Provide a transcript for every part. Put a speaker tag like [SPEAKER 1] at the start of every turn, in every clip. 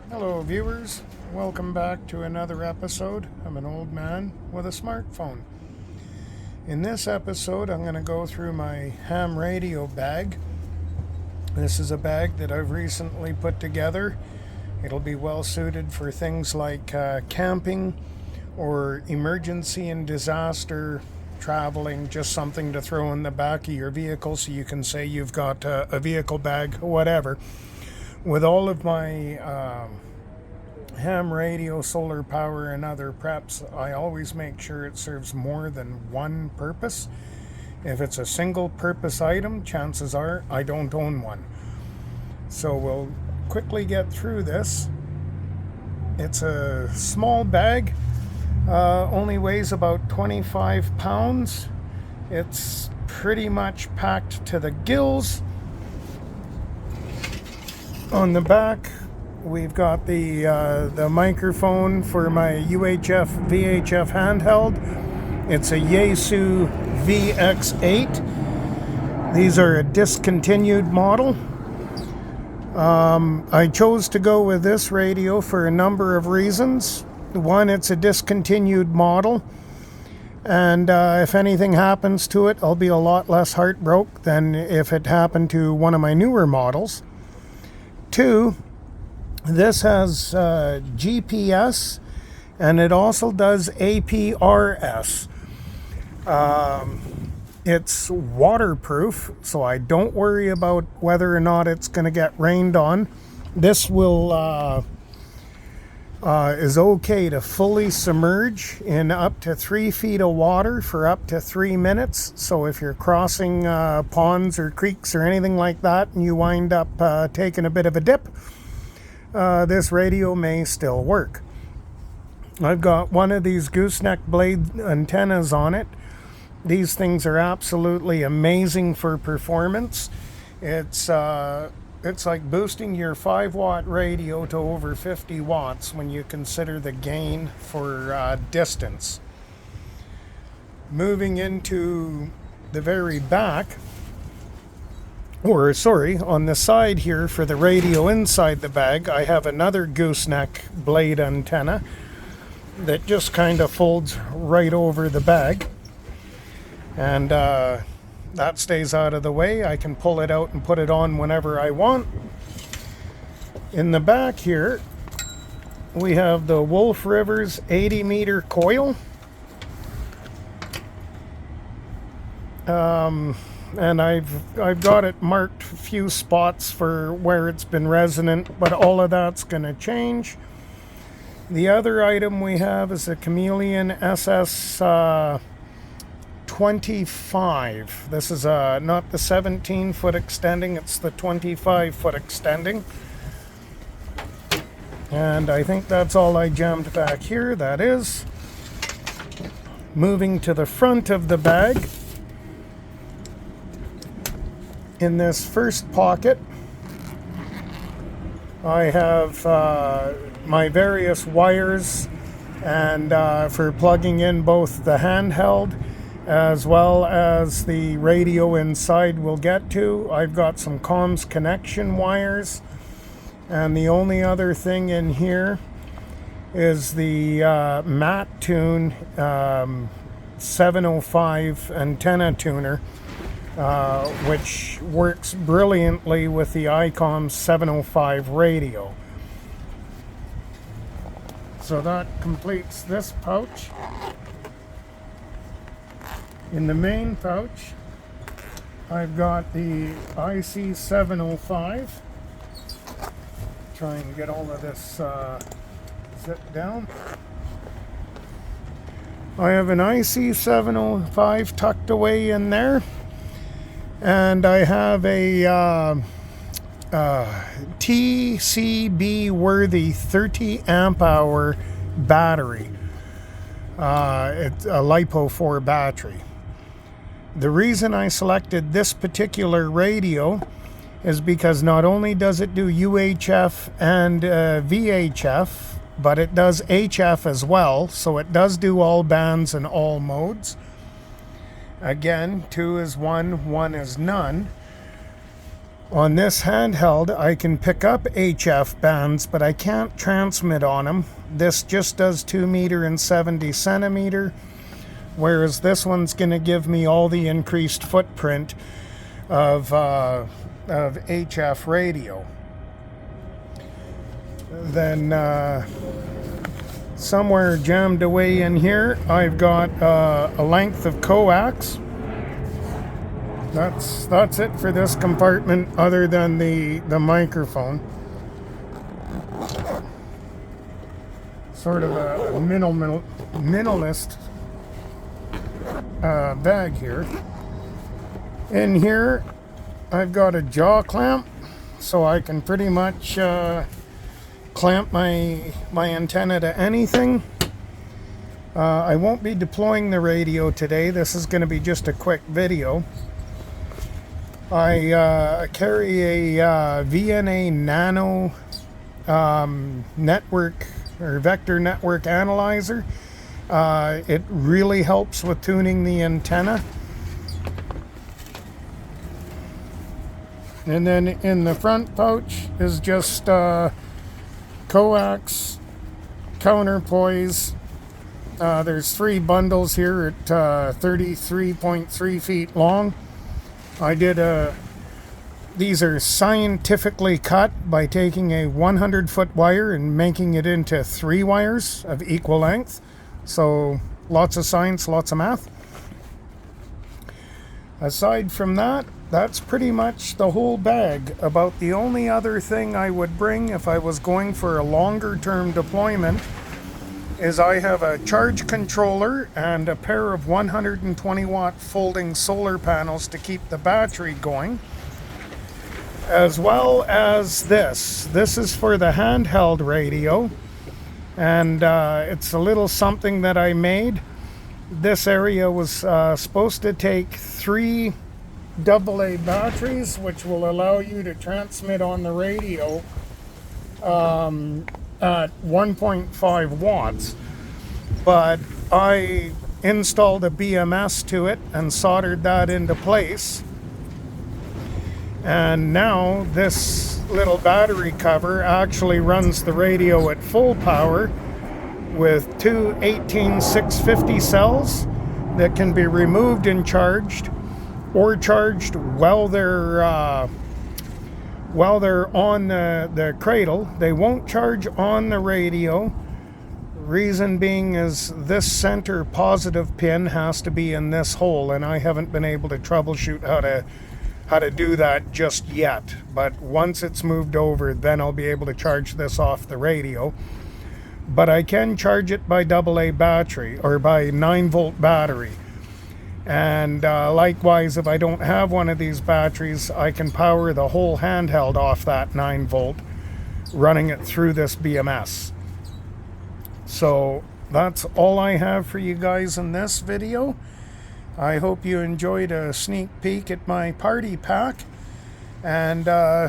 [SPEAKER 1] Hello viewers, welcome back to another episode of An Old Man with a Smartphone. In this episode I'm going to go through my ham radio bag. This is a bag that I've recently put together. It'll be well suited for things like camping or emergency and disaster traveling, just something to throw in the back of your vehicle so you can say you've got a vehicle bag, whatever. With all of my ham radio, solar power, and other preps, I always make sure it serves more than one purpose. If it's a single purpose item, chances are I don't own one. So we'll quickly get through this. It's a small bag, only weighs about 25 pounds. It's pretty much packed to the gills. On the back, we've got the microphone for my UHF VHF handheld. It's a Yaesu VX8. These are a discontinued model. I chose to go with this radio for a number of reasons. One, it's a discontinued model, and if anything happens to it, I'll be a lot less heartbroken than if it happened to one of my newer models. Two, this has GPS, and it also does APRS. It's waterproof, so I don't worry about whether or not it's going to get rained on. This will is okay to fully submerge in up to 3 feet of water for up to 3 minutes. So if you're crossing ponds or creeks or anything like that and you wind up taking a bit of a dip, this radio may still work. I've got one of these gooseneck blade antennas on it. These things are absolutely amazing for performance. It's like boosting your 5-watt radio to over 50 watts when you consider the gain for distance. Moving into the very back, on the side here for the radio inside the bag, I have another gooseneck blade antenna that just kind of folds right over the bag. And that stays out of the way. I can pull it out and put it on whenever I want. In the back here, we have the Wolf Rivers 80-meter coil. And I've got it marked a few spots for where it's been resonant, but all of that's going to change. The other item we have is a Chameleon SS 25. This is not the 17-foot extending, it's the 25-foot extending. And I think that's all I jammed back here. That is. Moving to the front of the bag. In this first pocket, I have my various wires and for plugging in both the handheld as well as the radio inside we'll get to. I've got some comms connection wires, and the only other thing in here is the Matt Tune 705 antenna tuner, which works brilliantly with the ICOM 705 radio. So that completes this pouch. In the main pouch, I've got the IC705. Try and get all of this zipped down. I have an IC705 tucked away in there, and I have a TCB worthy 30 amp hour battery. It's a LiPo 4 battery. The reason I selected this particular radio is because not only does it do UHF and VHF, but it does HF as well, so it does do all bands and all modes. Again, 2 is 1, 1 is none. On this handheld, I can pick up HF bands, but I can't transmit on them. This just does 2 meter and 70 centimeter, whereas this one's going to give me all the increased footprint of HF radio. Then somewhere jammed away in here, I've got a length of coax. That's it for this compartment, other than the microphone. Sort of a minimalist bag here. In here, I've got a jaw clamp, so I can pretty much clamp my antenna to anything. I won't be deploying the radio today. This is going to be just a quick video. I carry a VNA Nano network or vector network analyzer. It really helps with tuning the antenna. And then in the front pouch is just coax, counterpoise. There's 3 bundles here at 33.3 feet long. These are scientifically cut by taking a 100-foot wire and making it into 3 wires of equal length. So lots of science, lots of math. Aside from that, that's pretty much the whole bag. About the only other thing I would bring if I was going for a longer term deployment is I have a charge controller and a pair of 120 watt folding solar panels to keep the battery going, as well as this. This is for the handheld radio, and it's a little something that I made. This area was supposed to take 3 AA batteries, which will allow you to transmit on the radio at 1.5 watts, but I installed a BMS to it and soldered that into place, and now this little battery cover actually runs the radio at full power with 2 18650 cells that can be removed and charged, or charged while they're on the cradle. They won't charge on the radio. Reason being is this center positive pin has to be in this hole, and I haven't been able to troubleshoot how to do that just yet. But once it's moved over, then I'll be able to charge this off the radio. But I can charge it by AA battery, or by 9-volt battery. And likewise, if I don't have one of these batteries, I can power the whole handheld off that 9-volt, running it through this BMS. So that's all I have for you guys in this video. I hope you enjoyed a sneak peek at my party pack. And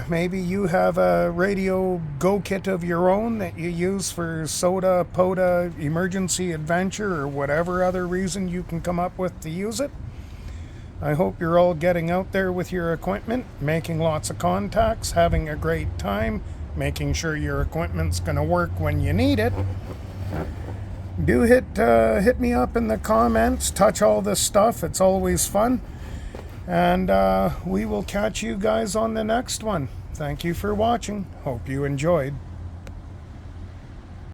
[SPEAKER 1] maybe you have a radio go kit of your own that you use for soda, POTA, emergency adventure, or whatever other reason you can come up with to use it. I hope you're all getting out there with your equipment, making lots of contacts, having a great time, making sure your equipment's going to work when you need it. Do hit me up in the comments, touch all this stuff, it's always fun. And we will catch you guys on the next one. Thank you for watching. Hope you enjoyed.